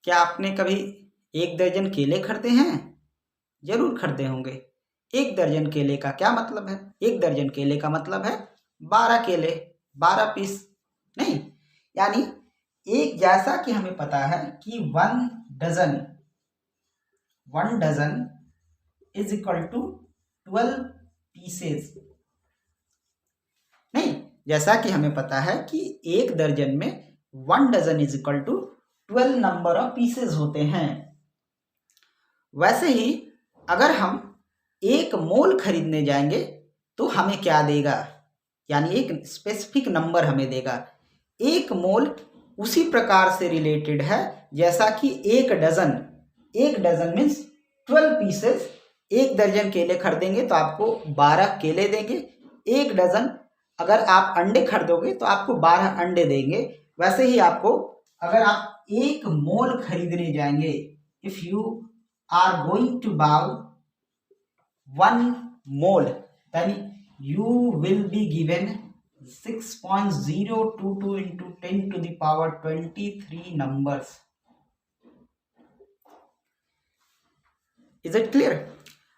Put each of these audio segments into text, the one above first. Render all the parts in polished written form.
क्या आपने कभी 1 दर्जन केले खरीदे हैं? जरूर खरीदे होंगे। 1 दर्जन केले का क्या मतलब है? 1 दर्जन केले का मतलब है 12 केले, 12 पीस नहीं। यानी एक, जैसा कि हमें पता है कि 1 dozen is equal to 12 pieces नहीं। जैसा कि हमें पता है कि 1 दर्जन में 1 dozen is equal to 12 number of pieces होते हैं। वैसे ही अगर हम 1 मोल खरीदने जाएंगे तो हमें क्या देगा, यानी एक स्पेसिफिक नंबर हमें देगा। 1 मोल उसी प्रकार से रिलेटेड है जैसा कि 1 डजन मीन्स 12 पीसेस। 1 दर्जन केले खरीदेंगे तो आपको 12 केले देंगे। 1 डजन अगर आप अंडे खरीदोगे तो आपको 12 अंडे देंगे। वैसे ही आपको अगर आप 1 मोल खरीदने जाएंगे, if you are going to buy 1 mole, then you will be given 6.022 into 10 to the power 23 numbers. Is it clear?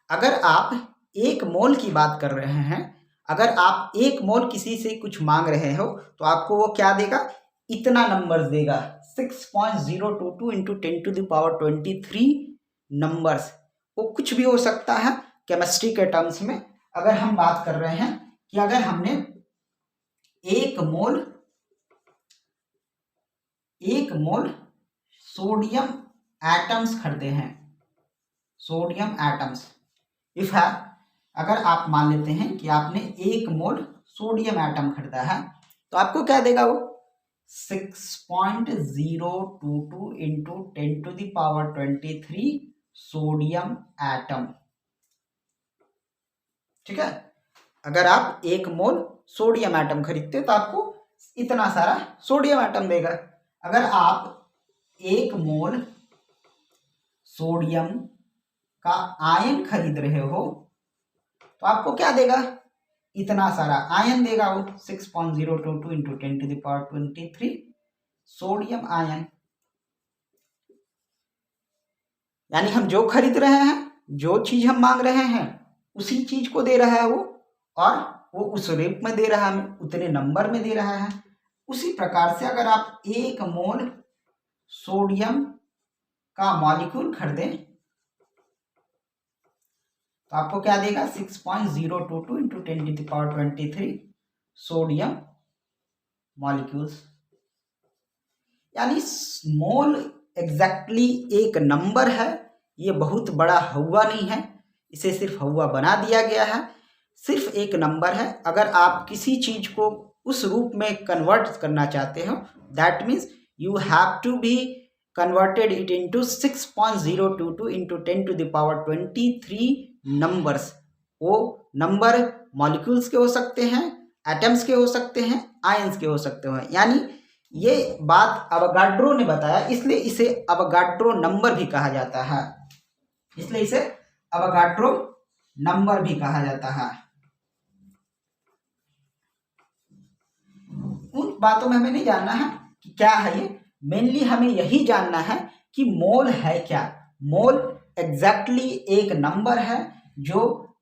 अगर आप 1 मोल की बात कर रहे हैं, अगर आप 1 मोल किसी से कुछ मांग रहे हो तो आपको वो क्या देगा, इतना नंबर देगा। 6.022 into 10 to the power 23 numbers. वो कुछ भी हो सकता है। केमिस्ट्री के टर्म्स में अगर हम बात कर रहे हैं कि अगर हमने 1 मोल सोडियम एटम्स खरीदे हैं, सोडियम एटम्स, इफ है, अगर आप मान लेते हैं कि आपने 1 मोल सोडियम एटम खरीदा है तो आपको क्या देगा वो 6.022 into 10 to the power 23 sodium atom. ठीक है, अगर आप 1 मोल सोडियम एटम खरीदते तो आपको इतना सारा सोडियम एटम देगा। अगर आप 1 मोल सोडियम का आयन खरीद रहे हो तो आपको क्या देगा, इतना सारा आयन देगा वो 6.022 into 10 to the power 23 sodium ion. यानी हम जो खरीद रहे हैं, जो चीज हम मांग रहे हैं उसी चीज को दे रहा है वो, और वो उस रेट में दे रहा है, हमें उतने नंबर में दे रहा है। उसी प्रकार से अगर आप 1 मोल सोडियम का मॉलिक्यूल खरीदें तो आपको क्या देगा 6.022 into 10 to the power 23 sodium molecules. यानी मोल एग्जैक्टली एक नंबर है, ये बहुत बड़ा हवा नहीं है, इसे सिर्फ हवा बना दिया गया है, सिर्फ एक नंबर है। अगर आप किसी चीज को उस रूप में कन्वर्ट करना चाहते हो, that means you have to be converted it into 6.022 into 10 to the power 23 numbers. वो नंबर मॉलिक्यूल्स के हो सकते हैं, एटम्स के हो सकते हैं, आयंस के हो सकते हैं। यानी ये बात अवोगाड्रो ने बताया, इसलिए इसे अवोगाड्रो नंबर भी कहा जाता है, इसलिए इसे अवोगाड्रो नंबर भी कहा जाता है। उन बातों में हमें नहीं जानना है कि क्या है ये, मेनली हमें यही जानना है कि मोल है क्या। मोल एग्जैक्टली एक नंबर है जो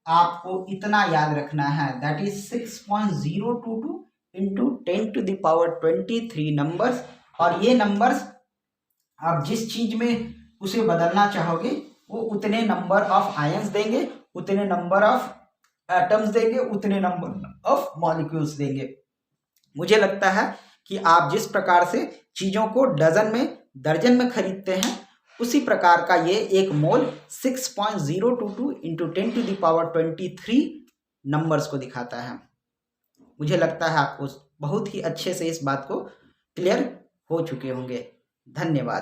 आपको इतना याद रखना है, that is 6.022 into 10 to the power 23 numbers. और ये नंबर्स आप जिस चीज में उसे बदलना चाहोगे वो उतने नंबर ऑफ आयंस देंगे, उतने नंबर ऑफ एटम्स देंगे, उतने नंबर ऑफ मॉलिक्यूल्स देंगे। मुझे लगता है कि आप जिस प्रकार से चीजों को डजन में, दर्जन में खरीदते हैं, उसी प्रकार का ये एक मोल 6.022 into 10 to the power 23 numbers को दिखाता है। मुझे लगता है आपको बहुत ही अच्छे से इस बात को क्लियर हो चुके होंगे। धन्यवाद।